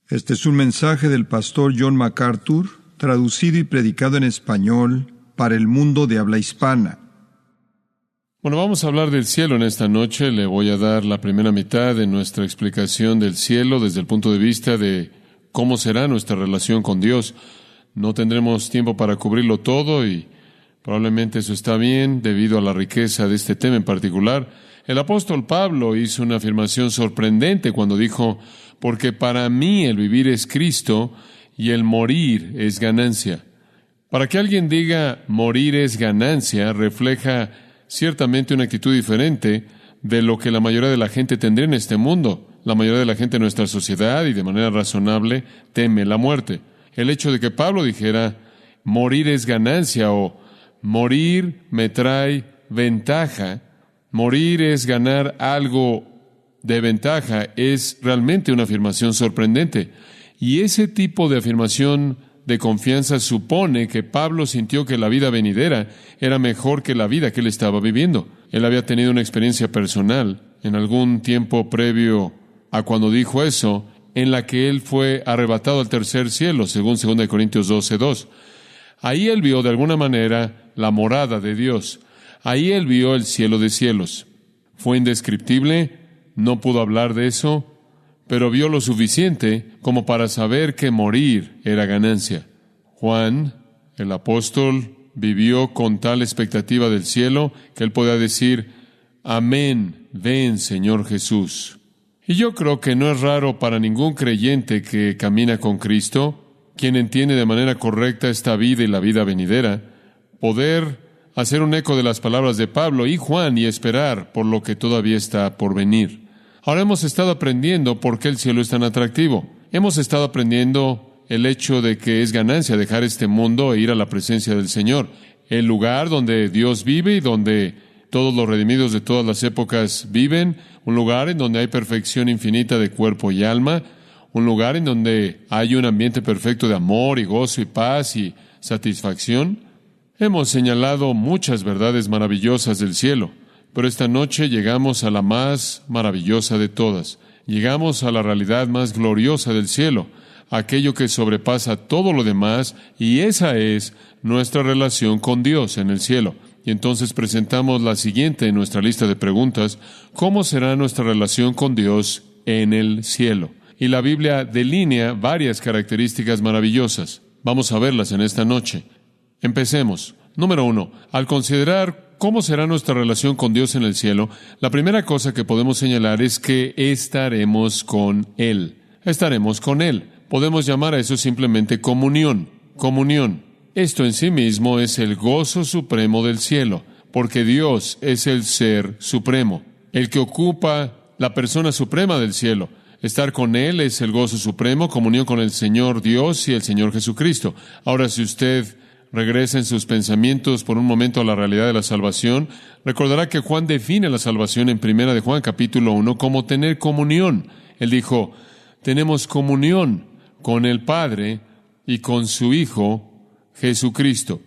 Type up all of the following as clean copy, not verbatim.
Este es un mensaje del pastor John MacArthur, traducido y predicado en español para el mundo de habla hispana. Bueno, vamos a hablar del cielo en esta noche. Le voy a dar la primera mitad de nuestra explicación del cielo desde el punto de vista de cómo será nuestra relación con Dios. No tendremos tiempo para cubrirlo todo y probablemente eso está bien debido a la riqueza de este tema en particular. El apóstol Pablo hizo una afirmación sorprendente cuando dijo: porque para mí el vivir es Cristo y el morir es ganancia. Para que alguien diga morir es ganancia, refleja ciertamente una actitud diferente de lo que la mayoría de la gente tendría en este mundo. La mayoría de la gente en nuestra sociedad, y de manera razonable, teme la muerte. El hecho de que Pablo dijera morir es ganancia o morir me trae ventaja, morir es ganar algo de ventaja, es realmente una afirmación sorprendente. Y ese tipo de afirmación de confianza supone que Pablo sintió que la vida venidera era mejor que la vida que él estaba viviendo. Él había tenido una experiencia personal en algún tiempo previo a cuando dijo eso, en la que él fue arrebatado al tercer cielo, según 2 Corintios 12:2. Ahí él vio de alguna manera la morada de Dios. Ahí él vio el cielo de cielos. Fue indescriptible. No pudo hablar de eso, pero vio lo suficiente como para saber que morir era ganancia. Juan, el apóstol, vivió con tal expectativa del cielo que él podía decir: amén, ven, Señor Jesús. Y yo creo que no es raro para ningún creyente que camina con Cristo, quien entiende de manera correcta esta vida y la vida venidera, poder hacer un eco de las palabras de Pablo y Juan y esperar por lo que todavía está por venir. Ahora hemos estado aprendiendo por qué el cielo es tan atractivo. Hemos estado aprendiendo el hecho de que es ganancia dejar este mundo e ir a la presencia del Señor, el lugar donde Dios vive y donde todos los redimidos de todas las épocas viven, un lugar en donde hay perfección infinita de cuerpo y alma, un lugar en donde hay un ambiente perfecto de amor y gozo y paz y satisfacción. Hemos señalado muchas verdades maravillosas del cielo, pero esta noche llegamos a la más maravillosa de todas. Llegamos a la realidad más gloriosa del cielo, aquello que sobrepasa todo lo demás, y esa es nuestra relación con Dios en el cielo. Y entonces presentamos la siguiente en nuestra lista de preguntas: ¿cómo será nuestra relación con Dios en el cielo? Y la Biblia delinea varias características maravillosas. Vamos a verlas en esta noche. Empecemos. Número 1. Al considerar ¿cómo será nuestra relación con Dios en el cielo? La primera cosa que podemos señalar es que estaremos con Él. Estaremos con Él. Podemos llamar a eso simplemente comunión. Comunión. Esto en sí mismo es el gozo supremo del cielo, porque Dios es el ser supremo, el que ocupa la persona suprema del cielo. Estar con Él es el gozo supremo, comunión con el Señor Dios y el Señor Jesucristo. Ahora, si usted regresa en sus pensamientos por un momento a la realidad de la salvación, recordará que Juan define la salvación en 1 de Juan, capítulo 1, como tener comunión. Él dijo: tenemos comunión con el Padre y con su Hijo, Jesucristo.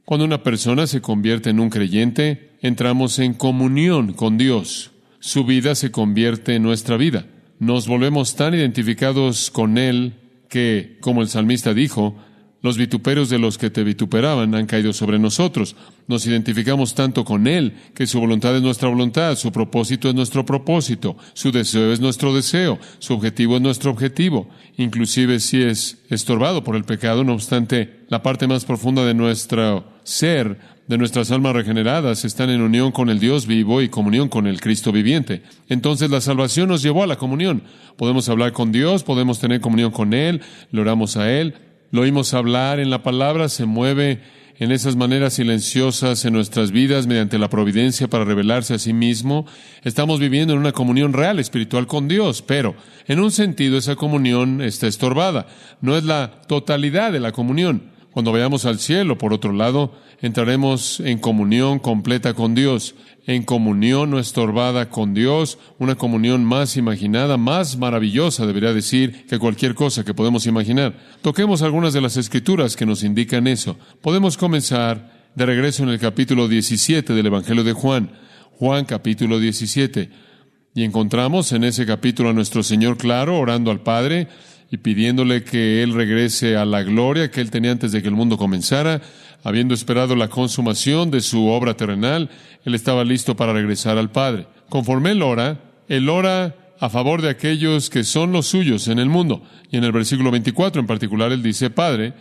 Cuando una persona se convierte en un creyente, entramos en comunión con Dios. Su vida se convierte en nuestra vida. Nos volvemos tan identificados con Él que, como el salmista dijo, los vituperios de los que te vituperaban han caído sobre nosotros. Nos identificamos tanto con Él que su voluntad es nuestra voluntad, su propósito es nuestro propósito, su deseo es nuestro deseo, su objetivo es nuestro objetivo. Inclusive si es estorbado por el pecado, no obstante, la parte más profunda de nuestro ser, de nuestras almas regeneradas, están en unión con el Dios vivo y comunión con el Cristo viviente. Entonces la salvación nos llevó a la comunión. Podemos hablar con Dios, podemos tener comunión con Él, le oramos a Él, lo oímos hablar en la palabra, se mueve en esas maneras silenciosas en nuestras vidas mediante la providencia para revelarse a sí mismo. Estamos viviendo en una comunión real espiritual con Dios, pero en un sentido esa comunión está estorbada. No es la totalidad de la comunión. Cuando vayamos al cielo, por otro lado, entraremos en comunión completa con Dios, en comunión no estorbada con Dios, una comunión más imaginada, más maravillosa, debería decir, que cualquier cosa que podemos imaginar. Toquemos algunas de las escrituras que nos indican eso. Podemos comenzar de regreso en el capítulo 17 del Evangelio de Juan. Juan capítulo 17. Y encontramos en ese capítulo a nuestro Señor claro, orando al Padre, y pidiéndole que Él regrese a la gloria que Él tenía antes de que el mundo comenzara. Habiendo esperado la consumación de su obra terrenal, Él estaba listo para regresar al Padre. Conforme Él ora a favor de aquellos que son los suyos en el mundo. Y en el versículo 24 en particular, Él dice: Padre,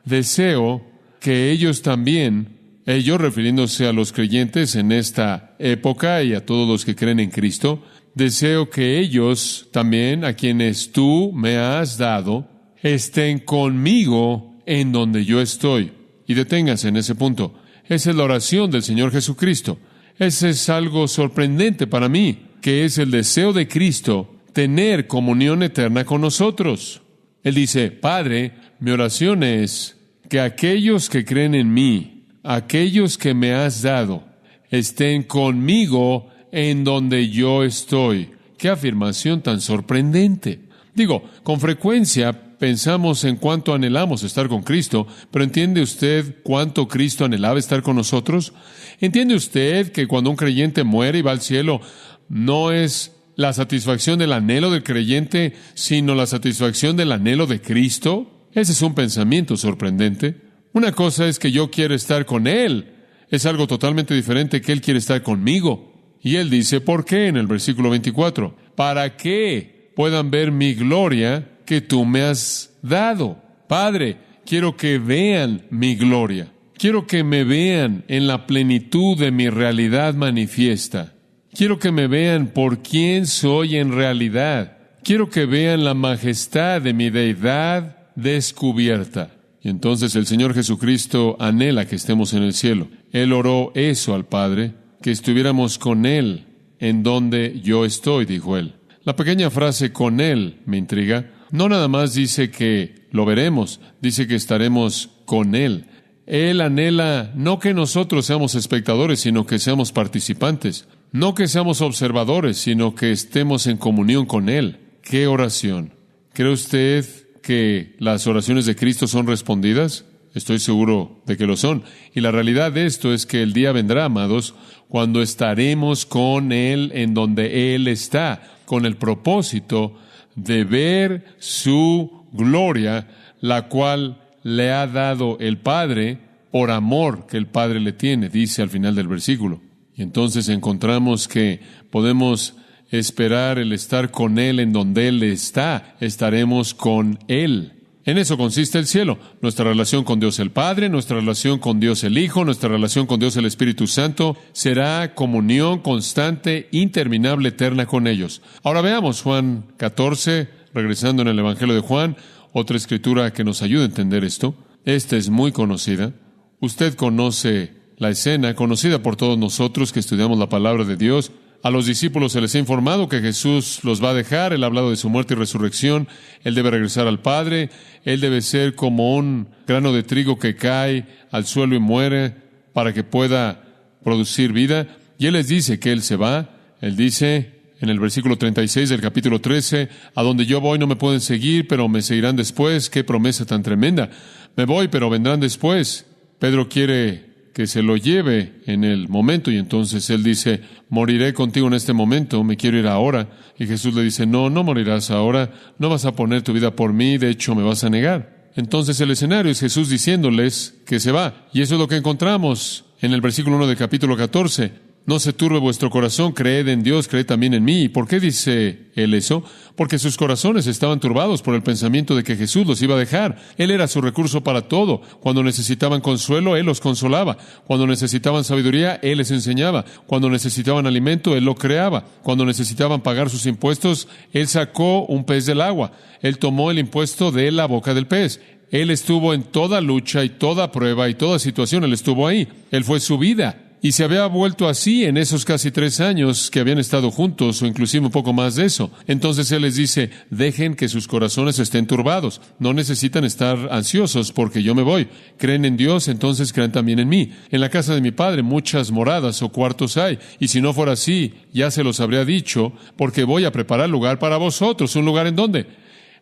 deseo que ellos también, ellos refiriéndose a los creyentes en esta época y a todos los que creen en Cristo, deseo que ellos también, a quienes tú me has dado, estén conmigo en donde yo estoy. Y deténganse en ese punto. Esa es la oración del Señor Jesucristo. Ese es algo sorprendente para mí, que es el deseo de Cristo tener comunión eterna con nosotros. Él dice: Padre, mi oración es que aquellos que creen en mí, aquellos que me has dado, estén conmigo en donde yo estoy. ¡Qué afirmación tan sorprendente! Digo, con frecuencia pensamos en cuánto anhelamos estar con Cristo, pero ¿entiende usted cuánto Cristo anhelaba estar con nosotros? ¿Entiende usted que cuando un creyente muere y va al cielo, no es la satisfacción del anhelo del creyente, sino la satisfacción del anhelo de Cristo? Ese es un pensamiento sorprendente. Una cosa es que yo quiero estar con Él. Es algo totalmente diferente que Él quiere estar conmigo. Y Él dice: ¿por qué? En el versículo 24. Para que puedan ver mi gloria que tú me has dado. Padre, quiero que vean mi gloria. Quiero que me vean en la plenitud de mi realidad manifiesta. Quiero que me vean por quién soy en realidad. Quiero que vean la majestad de mi deidad descubierta. Y entonces el Señor Jesucristo anhela que estemos en el cielo. Él oró eso al Padre, que estuviéramos con Él en donde yo estoy, dijo Él. La pequeña frase "con Él" me intriga. No nada más dice que lo veremos, dice que estaremos con Él. Él anhela no que nosotros seamos espectadores, sino que seamos participantes. No que seamos observadores, sino que estemos en comunión con Él. ¡Qué oración! ¿Cree usted que las oraciones de Cristo son respondidas? Estoy seguro de que lo son. Y la realidad de esto es que el día vendrá, amados, cuando estaremos con Él en donde Él está, con el propósito de ver su gloria, la cual le ha dado el Padre por amor que el Padre le tiene, dice al final del versículo. Y entonces encontramos que podemos esperar el estar con Él en donde Él está. Estaremos con Él. En eso consiste el cielo. Nuestra relación con Dios el Padre, nuestra relación con Dios el Hijo, nuestra relación con Dios el Espíritu Santo, será comunión constante, interminable, eterna con ellos. Ahora veamos Juan 14, regresando en el Evangelio de Juan, otra escritura que nos ayuda a entender esto. Esta es muy conocida. Usted conoce la escena, conocida por todos nosotros que estudiamos la palabra de Dios. A los discípulos se les ha informado que Jesús los va a dejar. Él ha hablado de su muerte y resurrección. Él debe regresar al Padre. Él debe ser como un grano de trigo que cae al suelo y muere para que pueda producir vida. Y Él les dice que Él se va. Él dice en el versículo 36 del capítulo 13, a donde yo voy no me pueden seguir, pero me seguirán después. ¡Qué promesa tan tremenda! Me voy, pero vendrán después. Pedro quiere que se lo lleve en el momento, y entonces él dice: moriré contigo en este momento, me quiero ir ahora. Y Jesús le dice: no morirás ahora, no vas a poner tu vida por mí, de hecho me vas a negar. Entonces el escenario es Jesús diciéndoles que se va, y eso es lo que encontramos en el versículo 1 del capítulo 14. No se turbe vuestro corazón, creed en Dios, creed también en mí. ¿Y por qué dice él eso? Porque sus corazones estaban turbados por el pensamiento de que Jesús los iba a dejar. Él era su recurso para todo. Cuando necesitaban consuelo, Él los consolaba. Cuando necesitaban sabiduría, Él les enseñaba. Cuando necesitaban alimento, Él lo creaba. Cuando necesitaban pagar sus impuestos, Él sacó un pez del agua. Él tomó el impuesto de la boca del pez. Él estuvo en toda lucha y toda prueba y toda situación. Él estuvo ahí. Él fue su vida. Y se había vuelto así en esos casi 3 años que habían estado juntos, o inclusive un poco más de eso. Entonces Él les dice: dejen que sus corazones estén turbados. No necesitan estar ansiosos porque yo me voy. Creen en Dios, entonces crean también en mí. En la casa de mi Padre muchas moradas o cuartos hay. Y si no fuera así, ya se los habría dicho, porque voy a preparar lugar para vosotros. ¿Un lugar en dónde?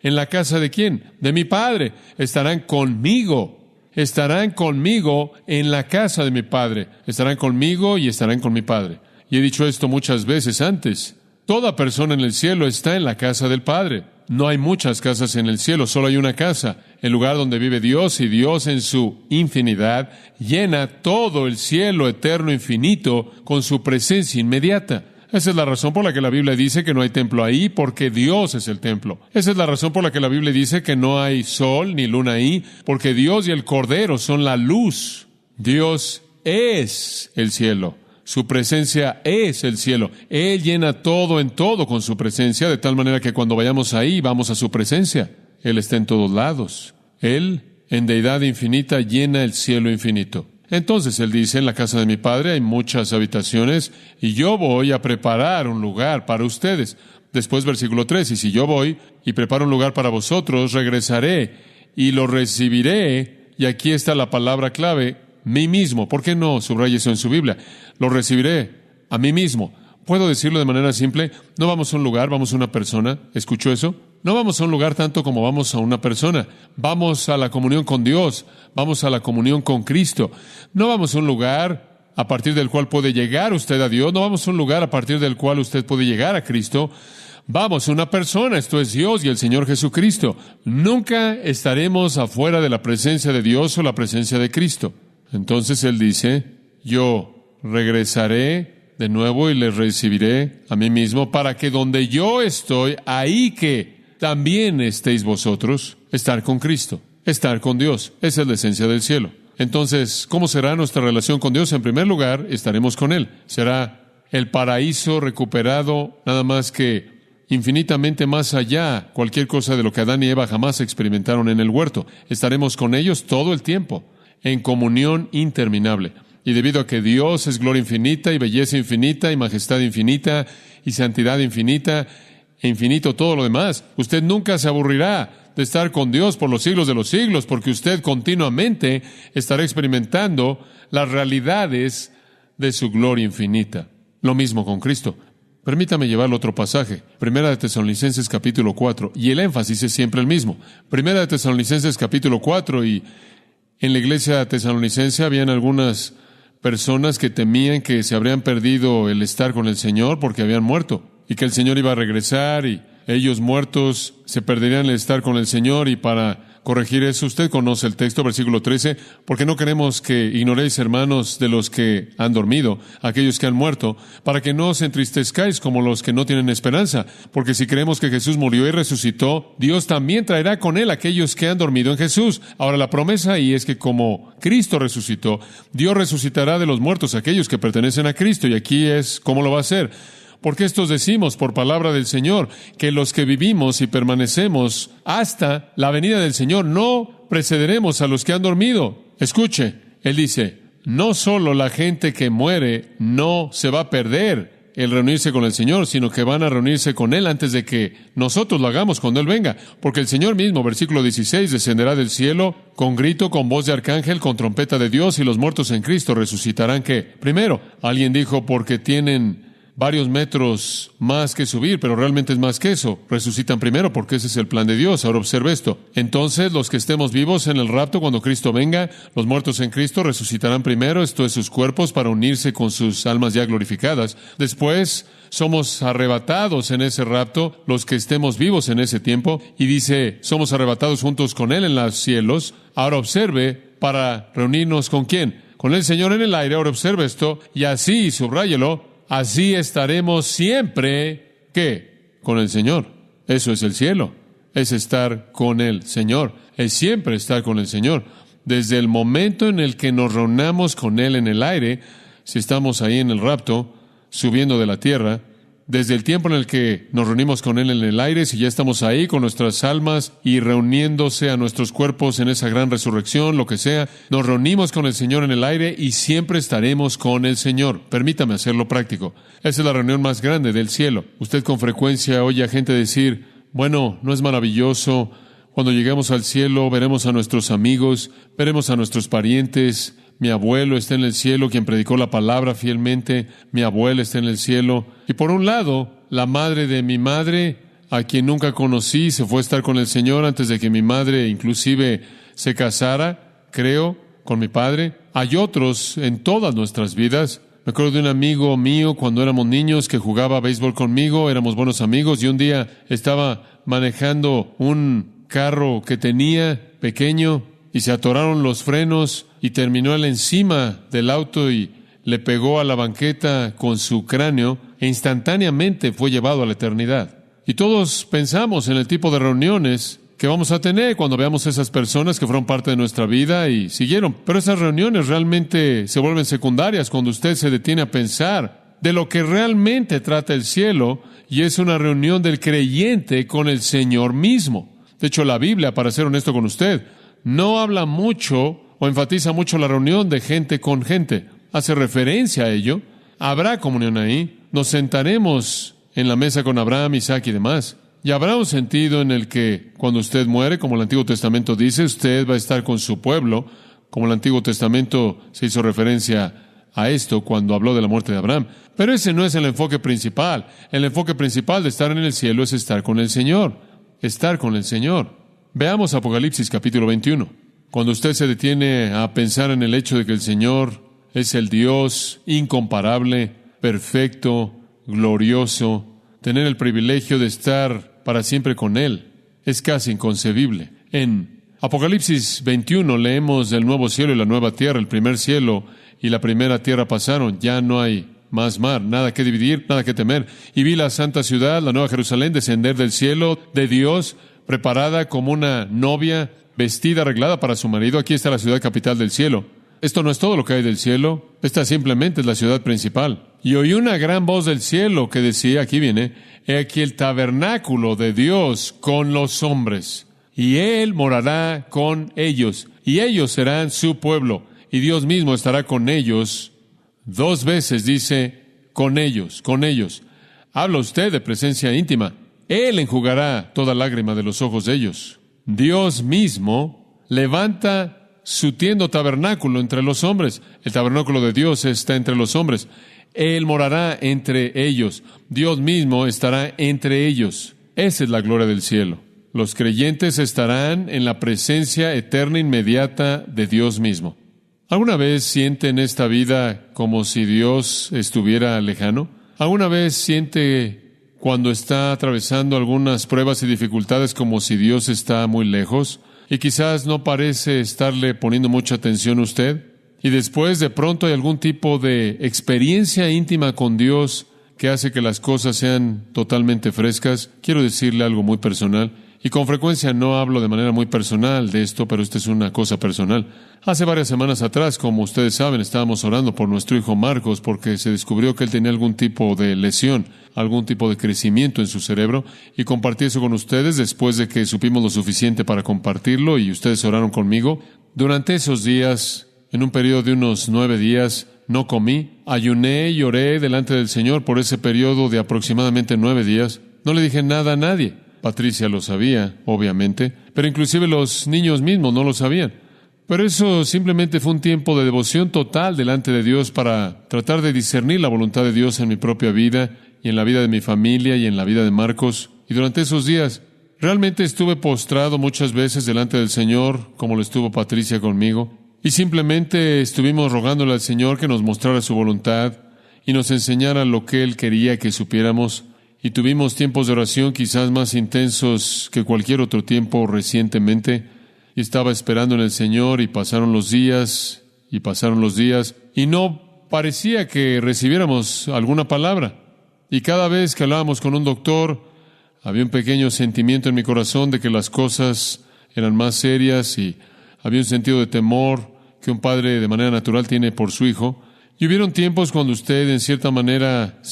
¿En la casa de quién? De mi Padre. Estarán conmigo. Estarán conmigo en la casa de mi Padre. Estarán conmigo y estarán con mi Padre. Y he dicho esto muchas veces antes. Toda persona en el cielo está en la casa del Padre. No hay muchas casas en el cielo, solo hay una casa, el lugar donde vive Dios, y Dios en su infinidad llena todo el cielo eterno infinito con su presencia inmediata. Esa es la razón por la que la Biblia dice que no hay templo ahí, porque Dios es el templo. Esa es la razón por la que la Biblia dice que no hay sol ni luna ahí, porque Dios y el Cordero son la luz. Dios es el cielo. Su presencia es el cielo. Él llena todo en todo con su presencia, de tal manera que cuando vayamos ahí, vamos a su presencia. Él está en todos lados. Él, en deidad infinita, llena el cielo infinito. Entonces Él dice, en la casa de mi Padre hay muchas habitaciones, y yo voy a preparar un lugar para ustedes. Después, versículo 3, y si yo voy y preparo un lugar para vosotros, regresaré y lo recibiré. Y aquí está la palabra clave, mí mismo. ¿Por qué no subraya eso en su Biblia? Lo recibiré a mí mismo. ¿Puedo decirlo de manera simple? No vamos a un lugar, vamos a una persona. ¿Escuchó eso? No vamos a un lugar tanto como vamos a una persona. Vamos a la comunión con Dios. Vamos a la comunión con Cristo. No vamos a un lugar a partir del cual puede llegar usted a Dios. No vamos a un lugar a partir del cual usted puede llegar a Cristo. Vamos a una persona, esto es Dios y el Señor Jesucristo. Nunca estaremos afuera de la presencia de Dios o la presencia de Cristo. Entonces Él dice, yo regresaré de nuevo y les recibiré a mí mismo para que donde yo estoy, ahí que también estéis vosotros, estar con Cristo, estar con Dios. Esa es la esencia del cielo. Entonces, ¿cómo será nuestra relación con Dios? En primer lugar, estaremos con Él. Será el paraíso recuperado, nada más que infinitamente más allá, cualquier cosa de lo que Adán y Eva jamás experimentaron en el huerto. Estaremos con ellos todo el tiempo, en comunión interminable. Y debido a que Dios es gloria infinita y belleza infinita y majestad infinita y santidad infinita e infinito todo lo demás, usted nunca se aburrirá de estar con Dios por los siglos de los siglos, porque usted continuamente estará experimentando las realidades de su gloria infinita. Lo mismo con Cristo. Permítame llevarlo a otro pasaje. Primera de Tesalonicenses capítulo 4. Y el énfasis es siempre el mismo. Primera de Tesalonicenses capítulo 4. Y en la iglesia tesalonicense habían algunas personas que temían que se habrían perdido el estar con el Señor porque habían muerto. Y que el Señor iba a regresar y ellos muertos se perderían el estar con el Señor. Y para corregir eso, usted conoce el texto, versículo 13, porque no queremos que ignoréis, hermanos, de los que han dormido, aquellos que han muerto, para que no os entristezcáis como los que no tienen esperanza, porque si creemos que Jesús murió y resucitó, Dios también traerá con Él aquellos que han dormido en Jesús. Ahora, la promesa ahí es que como Cristo resucitó, Dios resucitará de los muertos aquellos que pertenecen a Cristo, y aquí es cómo lo va a hacer. Porque estos decimos por palabra del Señor, que los que vivimos y permanecemos hasta la venida del Señor no precederemos a los que han dormido. Escuche, Él dice, no solo la gente que muere no se va a perder el reunirse con el Señor, sino que van a reunirse con Él antes de que nosotros lo hagamos cuando Él venga. Porque el Señor mismo, versículo 16, descenderá del cielo con grito, con voz de arcángel, con trompeta de Dios, y los muertos en Cristo resucitarán. ¿Qué? Primero, alguien dijo, porque tienen varios metros más que subir, pero realmente es más que eso. Resucitan primero porque ese es el plan de Dios. Ahora observe esto. Entonces, los que estemos vivos en el rapto, cuando Cristo venga, los muertos en Cristo resucitarán primero, esto es sus cuerpos, para unirse con sus almas ya glorificadas. Después, somos arrebatados en ese rapto, los que estemos vivos en ese tiempo, y dice, somos arrebatados juntos con Él en los cielos. Ahora observe, para reunirnos ¿con quién? Con el Señor en el aire. Ahora observe esto, y así, subráyelo, así estaremos siempre, ¿qué? Con el Señor. Eso es el cielo. Es estar con el Señor. Es siempre estar con el Señor. Desde el momento en el que nos reunamos con Él en el aire, si estamos ahí en el rapto, subiendo de la tierra, desde el tiempo en el que nos reunimos con Él en el aire, si ya estamos ahí con nuestras almas y reuniéndose a nuestros cuerpos en esa gran resurrección, lo que sea, nos reunimos con el Señor en el aire y siempre estaremos con el Señor. Permítame hacerlo práctico. Esa es la reunión más grande del cielo. Usted con frecuencia oye a gente decir, bueno, ¿no es maravilloso? Cuando lleguemos al cielo veremos a nuestros amigos, veremos a nuestros parientes. Mi abuelo está en el cielo, quien predicó la palabra fielmente. Mi abuela está en el cielo. Y por un lado, la madre de mi madre, a quien nunca conocí, se fue a estar con el Señor antes de que mi madre inclusive se casara, creo, con mi padre. Hay otros en todas nuestras vidas. Me acuerdo de un amigo mío cuando éramos niños que jugaba béisbol conmigo, éramos buenos amigos, y un día estaba manejando un carro que tenía pequeño y se atoraron los frenos y terminó él encima del auto y le pegó a la banqueta con su cráneo e instantáneamente fue llevado a la eternidad. Y todos pensamos en el tipo de reuniones que vamos a tener cuando veamos esas personas que fueron parte de nuestra vida y siguieron. Pero esas reuniones realmente se vuelven secundarias cuando usted se detiene a pensar de lo que realmente trata el cielo, y es una reunión del creyente con el Señor mismo. De hecho, la Biblia, para ser honesto con usted, no habla mucho o enfatiza mucho la reunión de gente con gente. Hace referencia a ello. Habrá comunión ahí. Nos sentaremos en la mesa con Abraham, Isaac y demás. Y habrá un sentido en el que cuando usted muere, como el Antiguo Testamento dice, usted va a estar con su pueblo, como el Antiguo Testamento se hizo referencia a esto cuando habló de la muerte de Abraham. Pero ese no es el enfoque principal. El enfoque principal de estar en el cielo es estar con el Señor. Estar con el Señor. Veamos Apocalipsis capítulo 21. Cuando usted se detiene a pensar en el hecho de que el Señor es el Dios incomparable, perfecto, glorioso, tener el privilegio de estar para siempre con Él, es casi inconcebible. En Apocalipsis 21 leemos del nuevo cielo y la nueva tierra. El primer cielo y la primera tierra pasaron, ya no hay más mar, nada que dividir, nada que temer. Y vi la santa ciudad, la nueva Jerusalén, descender del cielo de Dios, preparada como una novia, vestida, arreglada para su marido. Aquí está la ciudad capital del cielo. Esto no es todo lo que hay del cielo, esta simplemente es la ciudad principal. Y oí una gran voz del cielo que decía, aquí viene, he aquí el tabernáculo de Dios con los hombres, y Él morará con ellos, y ellos serán su pueblo, y Dios mismo estará con ellos. 2 veces dice, con ellos, con ellos. Habla usted de presencia íntima. Él enjugará toda lágrima de los ojos de ellos. Dios mismo levanta su tienda tabernáculo entre los hombres. El tabernáculo de Dios está entre los hombres. Él morará entre ellos. Dios mismo estará entre ellos. Esa es la gloria del cielo. Los creyentes estarán en la presencia eterna inmediata de Dios mismo. ¿Alguna vez siente en esta vida como si Dios estuviera lejano? ¿Alguna vez siente cuando está atravesando algunas pruebas y dificultades como si Dios está muy lejos? Y quizás no parece estarle poniendo mucha atención a usted. Y después de pronto hay algún tipo de experiencia íntima con Dios que hace que las cosas sean totalmente frescas. Quiero decirle algo muy personal. Y con frecuencia no hablo de manera muy personal de esto, pero esta es una cosa personal. Hace varias semanas atrás, como ustedes saben, estábamos orando por nuestro hijo Marcos porque se descubrió que él tenía algún tipo de lesión, algún tipo de crecimiento en su cerebro, y compartí eso con ustedes después de que supimos lo suficiente para compartirlo y ustedes oraron conmigo. Durante esos días, en un periodo de unos 9 días, no comí, ayuné y oré delante del Señor por ese periodo de aproximadamente 9 días. No le dije nada a nadie. Patricia lo sabía, obviamente, pero inclusive los niños mismos no lo sabían. Pero eso simplemente fue un tiempo de devoción total delante de Dios para tratar de discernir la voluntad de Dios en mi propia vida y en la vida de mi familia y en la vida de Marcos. Y durante esos días realmente estuve postrado muchas veces delante del Señor, como lo estuvo Patricia conmigo, y simplemente estuvimos rogándole al Señor que nos mostrara su voluntad y nos enseñara lo que Él quería que supiéramos. Y tuvimos tiempos de oración quizás más intensos que cualquier otro tiempo recientemente. Y estaba esperando en el Señor y pasaron los días, y no parecía que recibiéramos alguna palabra. Y cada vez que hablábamos con un doctor, había un pequeño sentimiento en mi corazón de que las cosas eran más serias y había un sentido de temor que un padre de manera natural tiene por su hijo. Y hubieron tiempos cuando usted en cierta manera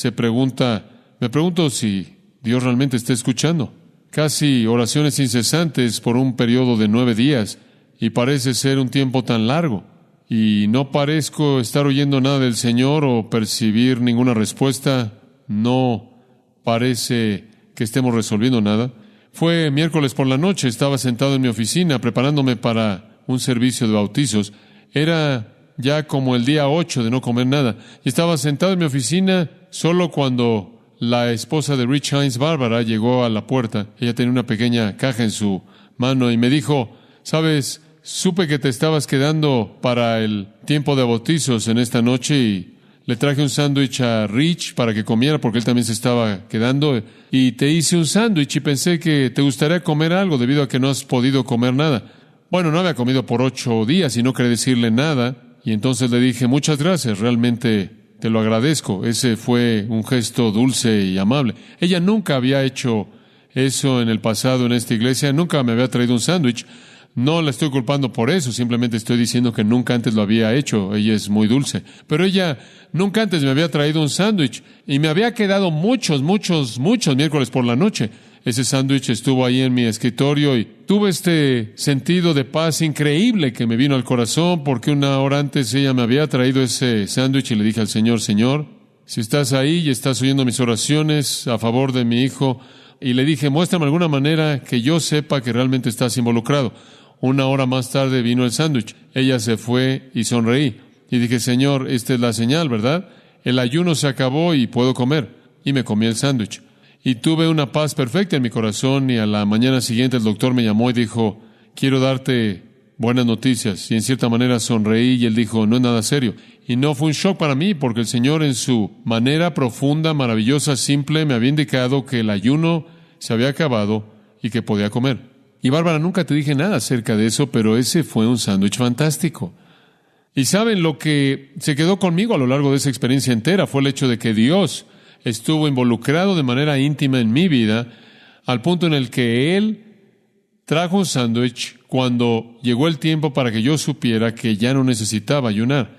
me pregunto si Dios realmente está escuchando. Casi oraciones incesantes por un periodo de 9 días, y parece ser un tiempo tan largo. Y no parezco estar oyendo nada del Señor o percibir ninguna respuesta. No parece que estemos resolviendo nada. Fue miércoles por la noche, estaba sentado en mi oficina preparándome para un servicio de bautizos. Era ya como el día 8 de no comer nada. Y estaba sentado en mi oficina solo cuando la esposa de Rich Hines, Bárbara, llegó a la puerta. Ella tenía una pequeña caja en su mano y me dijo, ¿sabes? Supe que te estabas quedando para el tiempo de bautizos en esta noche y le traje un sándwich a Rich para que comiera porque él también se estaba quedando y te hice un sándwich y pensé que te gustaría comer algo debido a que no has podido comer nada. Bueno, no había comido por 8 días y no quería decirle nada y entonces le dije, muchas gracias, realmente te lo agradezco. Ese fue un gesto dulce y amable. Ella nunca había hecho eso en el pasado en esta iglesia, nunca me había traído un sándwich. No la estoy culpando por eso, simplemente estoy diciendo que nunca antes lo había hecho. Ella es muy dulce. Pero ella nunca antes me había traído un sándwich y me había quedado muchos miércoles por la noche. Ese sándwich estuvo ahí en mi escritorio y tuve este sentido de paz increíble que me vino al corazón porque 1 hora antes ella me había traído ese sándwich y le dije al Señor, Señor, si estás ahí y estás oyendo mis oraciones a favor de mi hijo, y le dije, muéstrame alguna manera que yo sepa que realmente estás involucrado. 1 hora más tarde vino el sándwich. Ella se fue y sonreí. Y dije, Señor, esta es la señal, ¿verdad? El ayuno se acabó y puedo comer. Y me comí el sándwich. Y tuve una paz perfecta en mi corazón y a la mañana siguiente el doctor me llamó y dijo, quiero darte buenas noticias. Y en cierta manera sonreí y él dijo, no es nada serio. Y no fue un shock para mí porque el Señor en su manera profunda, maravillosa, simple, me había indicado que el ayuno se había acabado y que podía comer. Y Bárbara, nunca te dije nada acerca de eso, pero ese fue un sándwich fantástico. Y saben, lo que se quedó conmigo a lo largo de esa experiencia entera fue el hecho de que Dios estuvo involucrado de manera íntima en mi vida, al punto en el que Él trajo un sándwich cuando llegó el tiempo para que yo supiera que ya no necesitaba ayunar.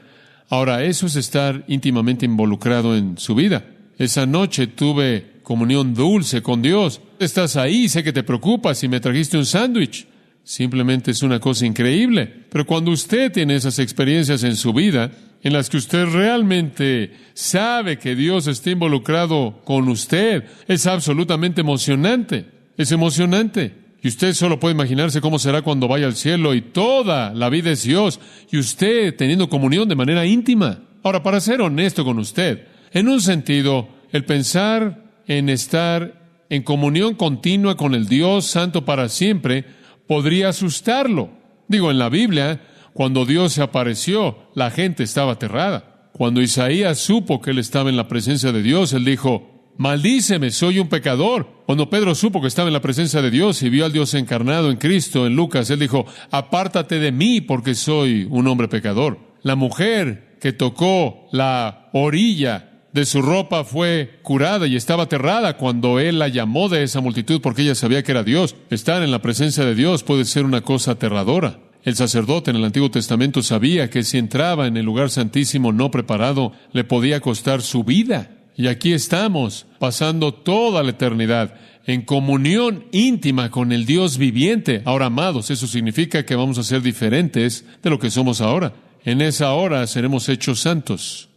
Ahora, eso es estar íntimamente involucrado en su vida. Esa noche tuve comunión dulce con Dios. Estás ahí, sé que te preocupas y me trajiste un sándwich. Simplemente es una cosa increíble. Pero cuando usted tiene esas experiencias en su vida, en las que usted realmente sabe que Dios está involucrado con usted, es absolutamente emocionante. Es emocionante. Y usted solo puede imaginarse cómo será cuando vaya al cielo y toda la vida es Dios y usted teniendo comunión de manera íntima. Ahora, para ser honesto con usted, en un sentido, el pensar en estar en comunión continua con el Dios Santo para siempre podría asustarlo. Digo, en la Biblia, cuando Dios se apareció, la gente estaba aterrada. Cuando Isaías supo que él estaba en la presencia de Dios, él dijo, maldíceme, soy un pecador. Cuando Pedro supo que estaba en la presencia de Dios y vio al Dios encarnado en Cristo, en Lucas, él dijo, apártate de mí porque soy un hombre pecador. La mujer que tocó la orilla de su ropa fue curada y estaba aterrada cuando él la llamó de esa multitud porque ella sabía que era Dios. Estar en la presencia de Dios puede ser una cosa aterradora. El sacerdote en el Antiguo Testamento sabía que si entraba en el lugar santísimo no preparado, le podía costar su vida. Y aquí estamos, pasando toda la eternidad en comunión íntima con el Dios viviente. Ahora, amados, eso significa que vamos a ser diferentes de lo que somos ahora. En esa hora seremos hechos santos.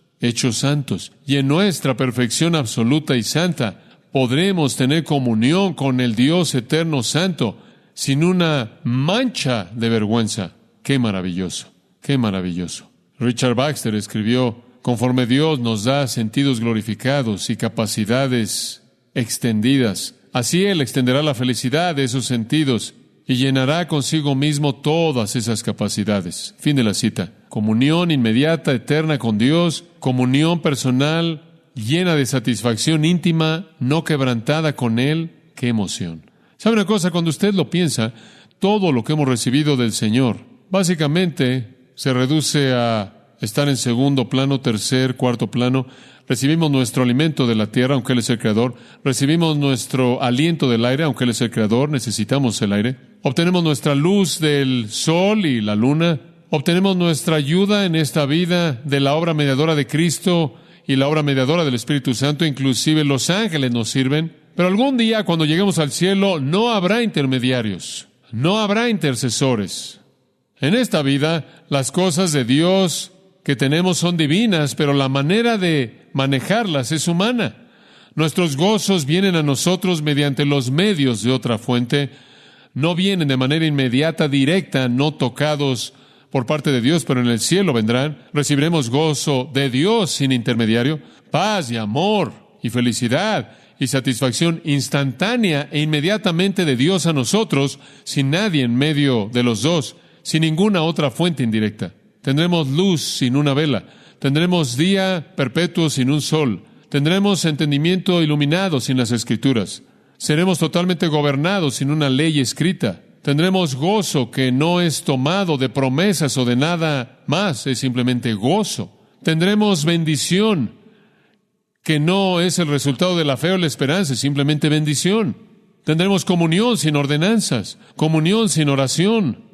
Y en nuestra perfección absoluta y santa podremos tener comunión con el Dios eterno santo sin una mancha de vergüenza. ¡Qué maravilloso! ¡Qué maravilloso! Richard Baxter escribió, conforme Dios nos da sentidos glorificados y capacidades extendidas, así Él extenderá la felicidad de esos sentidos y llenará consigo mismo todas esas capacidades. Fin de la cita. Comunión inmediata, eterna con Dios, comunión personal, llena de satisfacción íntima, no quebrantada con Él. ¡Qué emoción! ¿Sabe una cosa? Cuando usted lo piensa, todo lo que hemos recibido del Señor, básicamente se reduce a estar en segundo plano, tercer, cuarto plano. Recibimos nuestro alimento de la tierra, aunque Él es el Creador. Recibimos nuestro aliento del aire, aunque Él es el Creador. Necesitamos el aire. Obtenemos nuestra luz del sol y la luna. Obtenemos nuestra ayuda en esta vida de la obra mediadora de Cristo y la obra mediadora del Espíritu Santo. Inclusive los ángeles nos sirven. Pero algún día, cuando lleguemos al cielo, no habrá intermediarios. No habrá intercesores. En esta vida, las cosas de Dios que tenemos son divinas, pero la manera de manejarlas es humana. Nuestros gozos vienen a nosotros mediante los medios de otra fuente. No vienen de manera inmediata, directa, no tocados por parte de Dios, pero en el cielo vendrán. Recibiremos gozo de Dios sin intermediario, paz y amor y felicidad y satisfacción instantánea e inmediatamente de Dios a nosotros, sin nadie en medio de los dos, sin ninguna otra fuente indirecta. Tendremos luz sin una vela. Tendremos día perpetuo sin un sol. Tendremos entendimiento iluminado sin las Escrituras. Seremos totalmente gobernados sin una ley escrita. Tendremos gozo que no es tomado de promesas o de nada más, es simplemente gozo. Tendremos bendición que no es el resultado de la fe o la esperanza, es simplemente bendición. Tendremos comunión sin ordenanzas, comunión sin oración.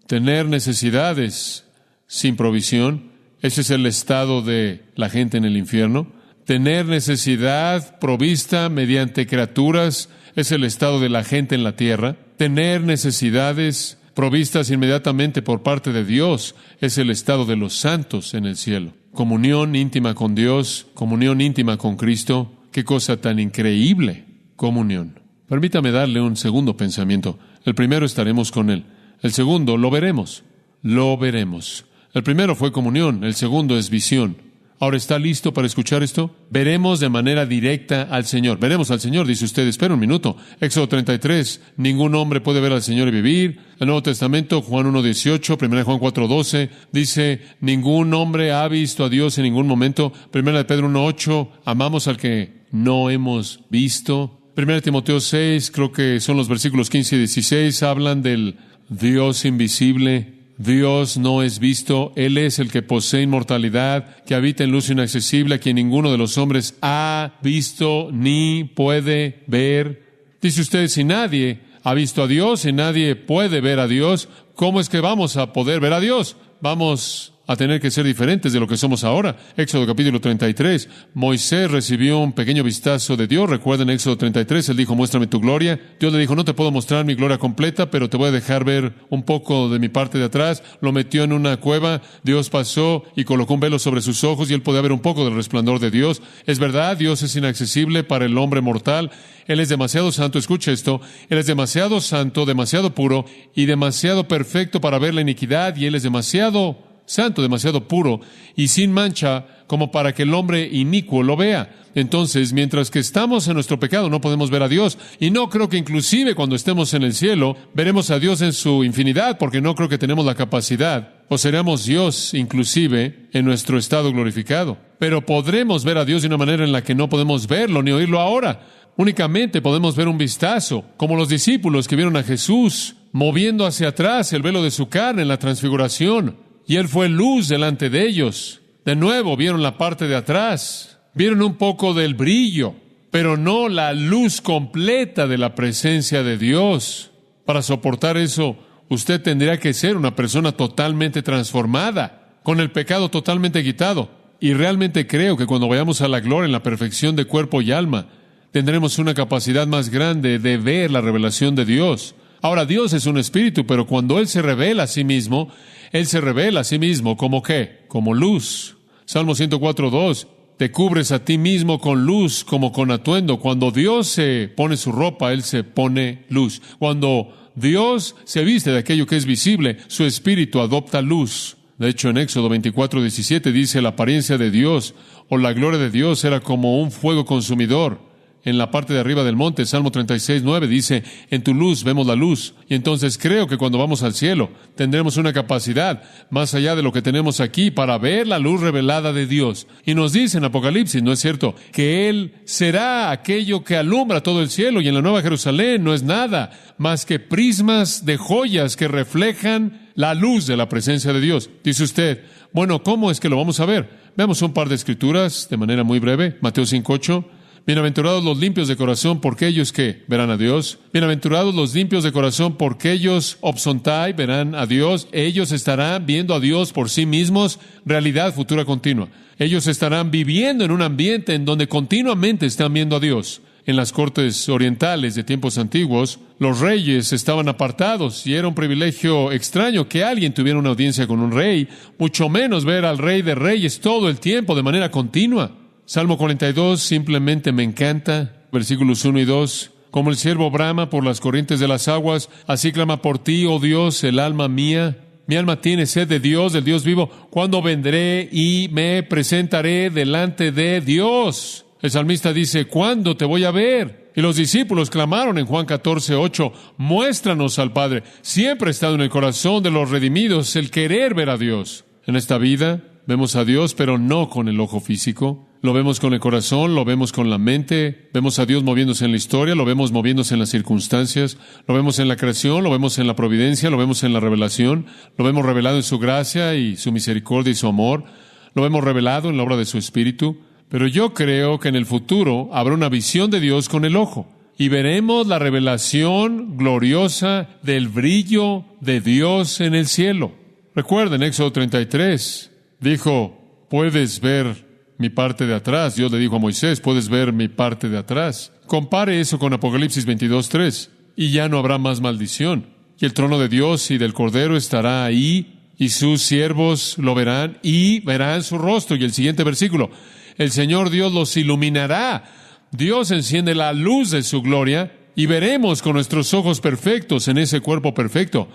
Tener necesidades sin provisión, ese es el estado de la gente en el infierno. Tener necesidad provista mediante criaturas es el estado de la gente en la tierra. Tener necesidades provistas inmediatamente por parte de Dios es el estado de los santos en el cielo. Comunión íntima con Dios, comunión íntima con Cristo. ¡Qué cosa tan increíble! Comunión. Permítame darle un segundo pensamiento. El primero, estaremos con Él. El segundo, lo veremos. Lo veremos. El primero fue comunión, el segundo es visión. Ahora, ¿está listo para escuchar esto? Veremos de manera directa al Señor. Veremos al Señor, dice usted. Espera un minuto. Éxodo 33. Ningún hombre puede ver al Señor y vivir. El Nuevo Testamento, Juan 1:18, 1 Juan 4:12, dice, ningún hombre ha visto a Dios en ningún momento. 1 Pedro 1:8, amamos al que no hemos visto. 1 Timoteo 6, creo que son los versículos 15 y 16, hablan del Dios invisible. Dios no es visto, Él es el que posee inmortalidad, que habita en luz inaccesible, a quien ninguno de los hombres ha visto ni puede ver. Dice usted, si nadie ha visto a Dios y nadie puede ver a Dios, ¿cómo es que vamos a poder ver a Dios? Vamos a tener que ser diferentes de lo que somos ahora. Éxodo capítulo 33. Moisés recibió un pequeño vistazo de Dios. Recuerden Éxodo 33, él dijo, muéstrame tu gloria. Dios le dijo, no te puedo mostrar mi gloria completa, pero te voy a dejar ver un poco de mi parte de atrás. Lo metió en una cueva. Dios pasó y colocó un velo sobre sus ojos y él podía ver un poco del resplandor de Dios. Es verdad, Dios es inaccesible para el hombre mortal. Él es demasiado santo, escuche esto, Él es demasiado santo, demasiado puro y demasiado perfecto para ver la iniquidad, y Él es demasiado santo, demasiado puro y sin mancha como para que el hombre inicuo lo vea. Entonces, mientras que estamos en nuestro pecado, no podemos ver a Dios. Y no creo que inclusive cuando estemos en el cielo, veremos a Dios en su infinidad, porque no creo que tenemos la capacidad, o seremos Dios inclusive en nuestro estado glorificado. Pero podremos ver a Dios de una manera en la que no podemos verlo ni oírlo ahora. Únicamente podemos ver un vistazo, como los discípulos que vieron a Jesús moviendo hacia atrás el velo de su carne en la transfiguración. Y Él fue luz delante de ellos. De nuevo, vieron la parte de atrás. Vieron un poco del brillo, pero no la luz completa de la presencia de Dios. Para soportar eso, usted tendría que ser una persona totalmente transformada, con el pecado totalmente quitado. Y realmente creo que cuando vayamos a la gloria en la perfección de cuerpo y alma, tendremos una capacidad más grande de ver la revelación de Dios. Ahora, Dios es un espíritu, pero cuando Él se revela a sí mismo, Él se revela a sí mismo como ¿qué? Como luz. Salmo 104:2, te cubres a ti mismo con luz como con atuendo. Cuando Dios se pone su ropa, Él se pone luz. Cuando Dios se viste de aquello que es visible, su espíritu adopta luz. De hecho, en Éxodo 24:17 dice, la apariencia de Dios o la gloria de Dios era como un fuego consumidor. En la parte de arriba del monte, Salmo 36:9 dice, en tu luz vemos la luz. Y entonces creo que cuando vamos al cielo, tendremos una capacidad más allá de lo que tenemos aquí para ver la luz revelada de Dios. Y nos dice en Apocalipsis, ¿no es cierto?, que Él será aquello que alumbra todo el cielo, y en la Nueva Jerusalén no es nada más que prismas de joyas que reflejan la luz de la presencia de Dios. Dice usted, bueno, ¿cómo es que lo vamos a ver? Veamos un par de escrituras de manera muy breve. Mateo 5:8. Bienaventurados los limpios de corazón, porque ellos ¿qué? Verán a Dios. Bienaventurados los limpios de corazón, porque ellos opsontai, verán a Dios. Ellos estarán viendo a Dios por sí mismos, realidad futura continua. Ellos estarán viviendo en un ambiente en donde continuamente están viendo a Dios. En las cortes orientales de tiempos antiguos, los reyes estaban apartados y era un privilegio extraño que alguien tuviera una audiencia con un rey, mucho menos ver al Rey de Reyes todo el tiempo de manera continua. Salmo 42 simplemente me encanta. Versículos 1 y 2. Como el ciervo brama por las corrientes de las aguas, así clama por ti, oh Dios, el alma mía. Mi alma tiene sed de Dios, del Dios vivo. ¿Cuándo vendré y me presentaré delante de Dios? El salmista dice, ¿cuándo te voy a ver? Y los discípulos clamaron en Juan 14:8, muéstranos al Padre. Siempre ha estado en el corazón de los redimidos el querer ver a Dios. En esta vida, Vemos a Dios, pero no con el ojo físico. Lo vemos con el corazón, lo vemos con la mente. Vemos a Dios moviéndose en la historia, lo vemos moviéndose en las circunstancias. Lo vemos en la creación, lo vemos en la providencia, lo vemos en la revelación. Lo vemos revelado en su gracia y su misericordia y su amor. Lo vemos revelado en la obra de su Espíritu. Pero yo creo que en el futuro habrá una visión de Dios con el ojo. Y veremos la revelación gloriosa del brillo de Dios en el cielo. Recuerden, Éxodo 33 dijo, puedes ver mi parte de atrás. Dios le dijo a Moisés, puedes ver mi parte de atrás. Compare eso con Apocalipsis 22:3. Y ya no habrá más maldición. Y el trono de Dios y del Cordero estará ahí, y sus siervos lo verán, y verán su rostro. Y el siguiente versículo, el Señor Dios los iluminará. Dios enciende la luz de su gloria, y veremos con nuestros ojos perfectos en ese cuerpo perfecto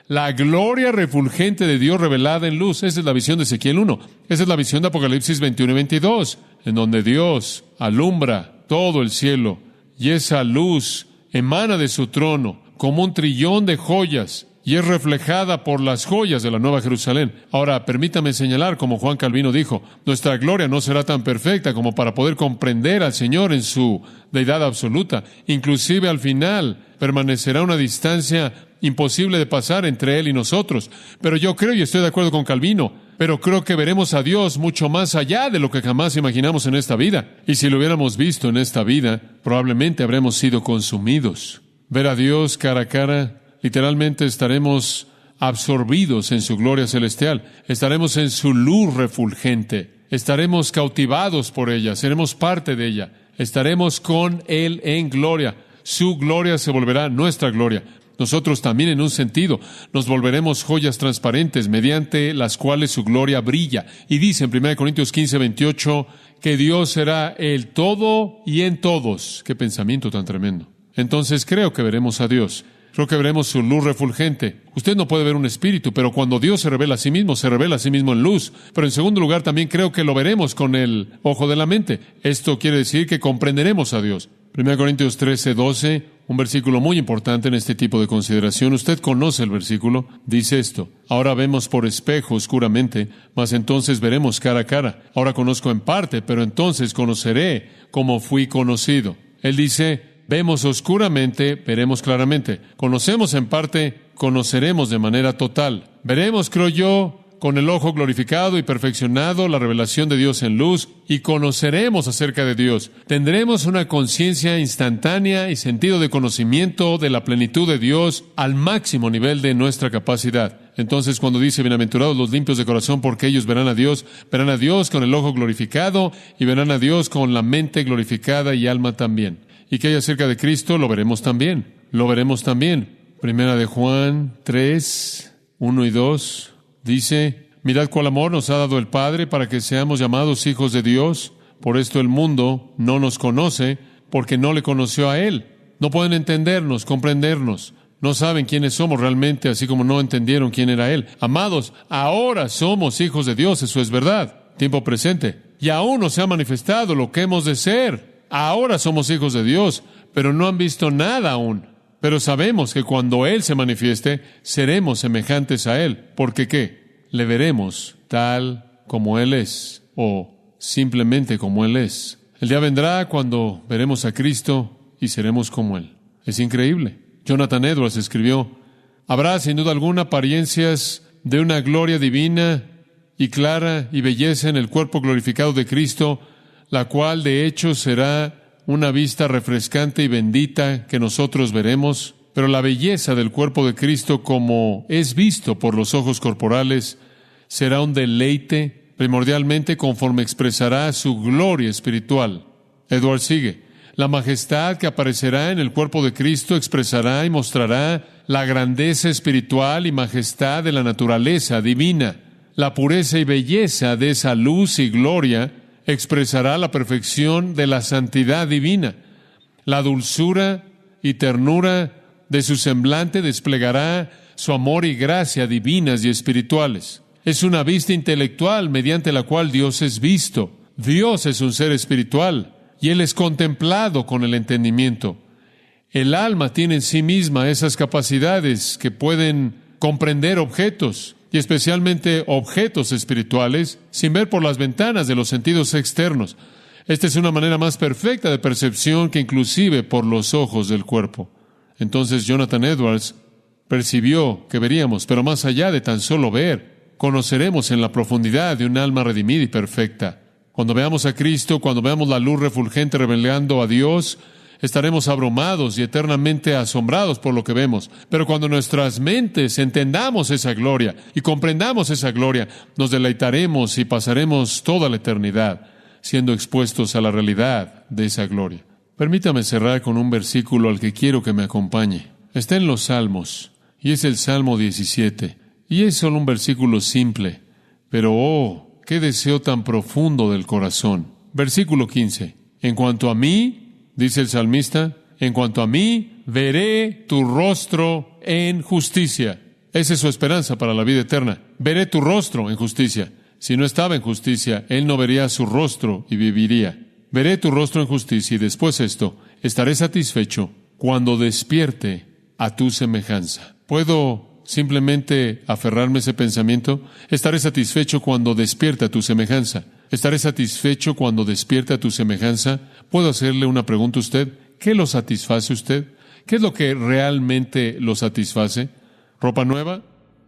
la gloria refulgente de Dios revelada en luz. Esa es la visión de Ezequiel 1. Esa es la visión de Apocalipsis 21 y 22, en donde Dios alumbra todo el cielo, y esa luz emana de su trono como un trillón de joyas, y es reflejada por las joyas de la Nueva Jerusalén. Ahora, permítame señalar, como Juan Calvino dijo, nuestra gloria no será tan perfecta como para poder comprender al Señor en su deidad absoluta. Inclusive al final permanecerá una distancia imposible de pasar entre Él y nosotros. Pero yo creo, y estoy de acuerdo con Calvino, pero creo que veremos a Dios mucho más allá de lo que jamás imaginamos en esta vida. Y si lo hubiéramos visto en esta vida, probablemente habremos sido consumidos. Ver a Dios cara a cara, literalmente estaremos absorbidos en su gloria celestial. Estaremos en su luz refulgente. Estaremos cautivados por ella. Seremos parte de ella. Estaremos con Él en gloria. Su gloria se volverá nuestra gloria. Nosotros también, en un sentido, nos volveremos joyas transparentes mediante las cuales su gloria brilla. Y dice en 1 Corintios 15:28 que Dios será el todo y en todos. ¡Qué pensamiento tan tremendo! Entonces creo que veremos a Dios. Creo que veremos su luz refulgente. Usted no puede ver un espíritu, pero cuando Dios se revela a sí mismo en luz. Pero en segundo lugar, también creo que lo veremos con el ojo de la mente. Esto quiere decir que comprenderemos a Dios. 1 Corintios 13:12, un versículo muy importante en este tipo de consideración. Usted conoce el versículo. Dice esto: ahora vemos por espejo oscuramente, mas entonces veremos cara a cara. Ahora conozco en parte, pero entonces conoceré como fui conocido. Él dice, vemos oscuramente, veremos claramente. Conocemos en parte, conoceremos de manera total. Veremos, creo yo, con el ojo glorificado y perfeccionado la revelación de Dios en luz, y conoceremos acerca de Dios. Tendremos una conciencia instantánea y sentido de conocimiento de la plenitud de Dios al máximo nivel de nuestra capacidad. Entonces, cuando dice, bienaventurados los limpios de corazón, porque ellos verán a Dios con el ojo glorificado, y verán a Dios con la mente glorificada y alma también. ¿Y qué hay acerca de Cristo? Lo veremos también. Lo veremos también. Primera de Juan 3, 1 y 2, dice, mirad cuál amor nos ha dado el Padre para que seamos llamados hijos de Dios. Por esto el mundo no nos conoce, porque no le conoció a Él. No pueden entendernos, comprendernos. No saben quiénes somos realmente, así como no entendieron quién era Él. Amados, ahora somos hijos de Dios, eso es verdad. Tiempo presente. Y aún no se ha manifestado lo que hemos de ser. Ahora somos hijos de Dios, pero no han visto nada aún. Pero sabemos que cuando Él se manifieste, seremos semejantes a Él. ¿Porque qué? Le veremos tal como Él es, o simplemente como Él es. El día vendrá cuando veremos a Cristo y seremos como Él. Es increíble. Jonathan Edwards escribió, habrá sin duda alguna apariencias de una gloria divina y clara y belleza en el cuerpo glorificado de Cristo, la cual de hecho será una vista refrescante y bendita que nosotros veremos, pero la belleza del cuerpo de Cristo como es visto por los ojos corporales será un deleite, primordialmente conforme expresará su gloria espiritual. Edward sigue, la majestad que aparecerá en el cuerpo de Cristo expresará y mostrará la grandeza espiritual y majestad de la naturaleza divina. La pureza y belleza de esa luz y gloria expresará la perfección de la santidad divina. La dulzura y ternura de su semblante desplegará su amor y gracia divinas y espirituales. Es una vista intelectual mediante la cual Dios es visto. Dios es un ser espiritual y Él es contemplado con el entendimiento. El alma tiene en sí misma esas capacidades que pueden comprender objetos y especialmente objetos espirituales, sin ver por las ventanas de los sentidos externos. Esta es una manera más perfecta de percepción que inclusive por los ojos del cuerpo. Entonces Jonathan Edwards percibió que veríamos, pero más allá de tan solo ver, conoceremos en la profundidad de un alma redimida y perfecta. Cuando veamos a Cristo, cuando veamos la luz refulgente revelando a Dios, estaremos abrumados y eternamente asombrados por lo que vemos. Pero cuando nuestras mentes entendamos esa gloria y comprendamos esa gloria, nos deleitaremos y pasaremos toda la eternidad siendo expuestos a la realidad de esa gloria. Permítame cerrar con un versículo al que quiero que me acompañe. Está en los Salmos, y es el Salmo 17. Y es solo un versículo simple, pero ¡oh, qué deseo tan profundo del corazón! Versículo 15. En cuanto a mí, dice el salmista, en cuanto a mí, veré tu rostro en justicia. Esa es su esperanza para la vida eterna. Veré tu rostro en justicia. Si no estaba en justicia, él no vería su rostro y viviría. Veré tu rostro en justicia y después esto, estaré satisfecho cuando despierte a tu semejanza. ¿Puedo simplemente aferrarme a ese pensamiento? Estaré satisfecho cuando despierte a tu semejanza. Estaré satisfecho cuando despierte a tu semejanza. ¿Puedo hacerle una pregunta a usted? ¿Qué lo satisface usted? ¿Qué es lo que realmente lo satisface? ¿Ropa nueva?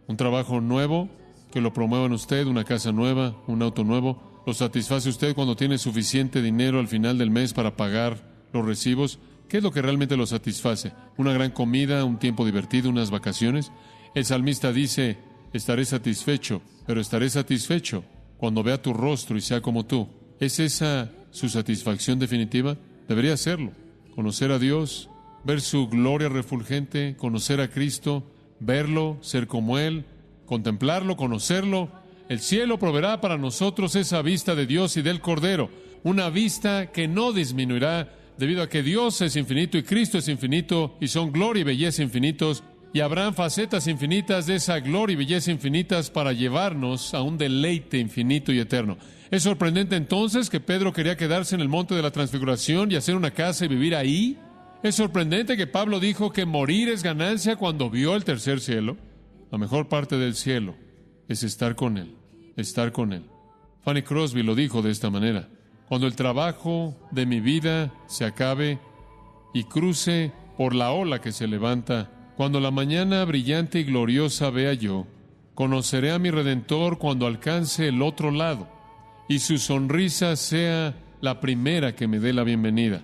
¿Un trabajo nuevo que lo promueva en usted? ¿Una casa nueva? ¿Un auto nuevo? ¿Lo satisface usted cuando tiene suficiente dinero al final del mes para pagar los recibos? ¿Qué es lo que realmente lo satisface? ¿Una gran comida? ¿Un tiempo divertido? ¿Unas vacaciones? El salmista dice, estaré satisfecho, pero estaré satisfecho cuando vea tu rostro y sea como tú. ¿Es esa su satisfacción definitiva? Debería serlo. Conocer a Dios, ver su gloria refulgente, conocer a Cristo, verlo, ser como Él, contemplarlo, conocerlo. El cielo proveerá para nosotros esa vista de Dios y del Cordero, una vista que no disminuirá debido a que Dios es infinito y Cristo es infinito y son gloria y belleza infinitos, y habrán facetas infinitas de esa gloria y belleza infinitas para llevarnos a un deleite infinito y eterno. ¿Es sorprendente entonces que Pedro quería quedarse en el monte de la Transfiguración y hacer una casa y vivir ahí? ¿Es sorprendente que Pablo dijo que morir es ganancia cuando vio el tercer cielo? La mejor parte del cielo es estar con Él, estar con Él. Fanny Crosby lo dijo de esta manera: cuando el trabajo de mi vida se acabe y cruce por la ola que se levanta, cuando la mañana brillante y gloriosa vea yo, conoceré a mi Redentor cuando alcance el otro lado, y su sonrisa sea la primera que me dé la bienvenida.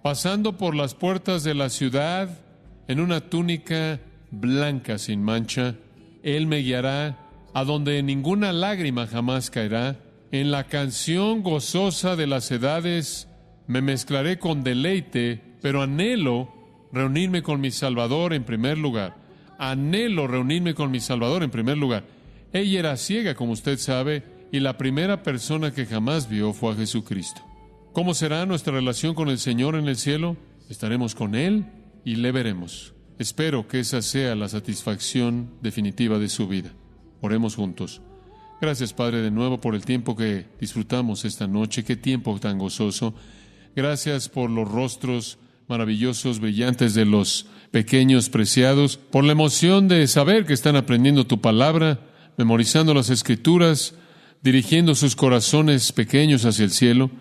Pasando por las puertas de la ciudad, en una túnica blanca sin mancha, Él me guiará a donde ninguna lágrima jamás caerá. En la canción gozosa de las edades me mezclaré con deleite, pero anhelo reunirme con mi Salvador en primer lugar. Anhelo reunirme con mi Salvador en primer lugar. Ella era ciega, como usted sabe, y la primera persona que jamás vio fue a Jesucristo. ¿Cómo será nuestra relación con el Señor en el cielo? Estaremos con Él y le veremos. Espero que esa sea la satisfacción definitiva de su vida. Oremos juntos. Gracias, Padre, de nuevo por el tiempo que disfrutamos esta noche. Qué tiempo tan gozoso. Gracias por los rostros maravillosos, brillantes de los pequeños preciados, por la emoción de saber que están aprendiendo tu palabra, memorizando las Escrituras, dirigiendo sus corazones pequeños hacia el cielo.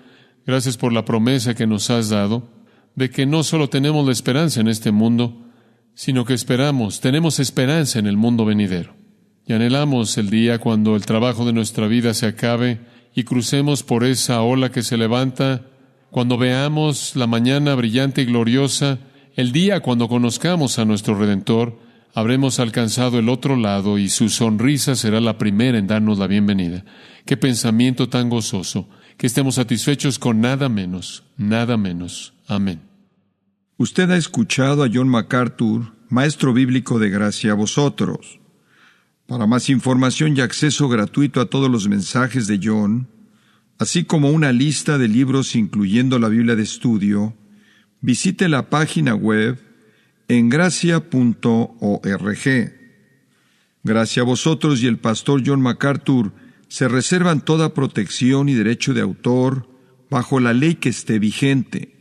Gracias por la promesa que nos has dado, de que no solo tenemos la esperanza en este mundo, sino que tenemos esperanza en el mundo venidero. Y anhelamos el día cuando el trabajo de nuestra vida se acabe y crucemos por esa ola que se levanta, cuando veamos la mañana brillante y gloriosa, el día cuando conozcamos a nuestro Redentor, habremos alcanzado el otro lado y su sonrisa será la primera en darnos la bienvenida. Qué pensamiento tan gozoso, que estemos satisfechos con nada menos, nada menos. Amén. Usted ha escuchado a John MacArthur, maestro bíblico de gracia a vosotros. Para más información y acceso gratuito a todos los mensajes de John, así como una lista de libros incluyendo la Biblia de estudio, visite la página web en gracia.org. Gracia a vosotros y el pastor John MacArthur se reservan toda protección y derecho de autor bajo la ley que esté vigente.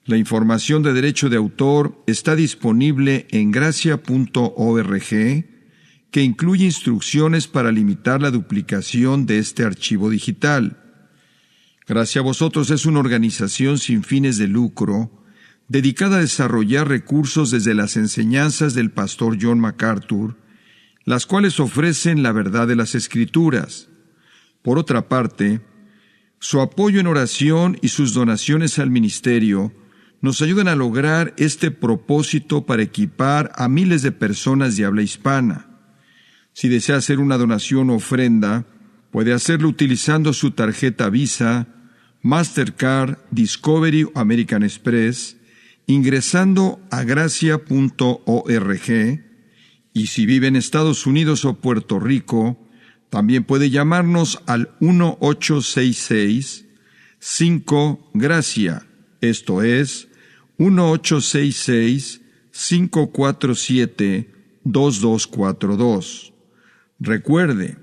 La información de derecho de autor está disponible en gracia.org que incluye instrucciones para limitar la duplicación de este archivo digital. Gracia a Vosotros es una organización sin fines de lucro dedicada a desarrollar recursos desde las enseñanzas del pastor John MacArthur, las cuales ofrecen la verdad de las Escrituras. Por otra parte, su apoyo en oración y sus donaciones al ministerio nos ayudan a lograr este propósito para equipar a miles de personas de habla hispana. Si desea hacer una donación o ofrenda, puede hacerlo utilizando su tarjeta Visa, Mastercard, Discovery o American Express, ingresando a gracia.org, y si vive en Estados Unidos o Puerto Rico, también puede llamarnos al 1-866-5-GRACIA, esto es, 1-866-547-2242. Recuerde,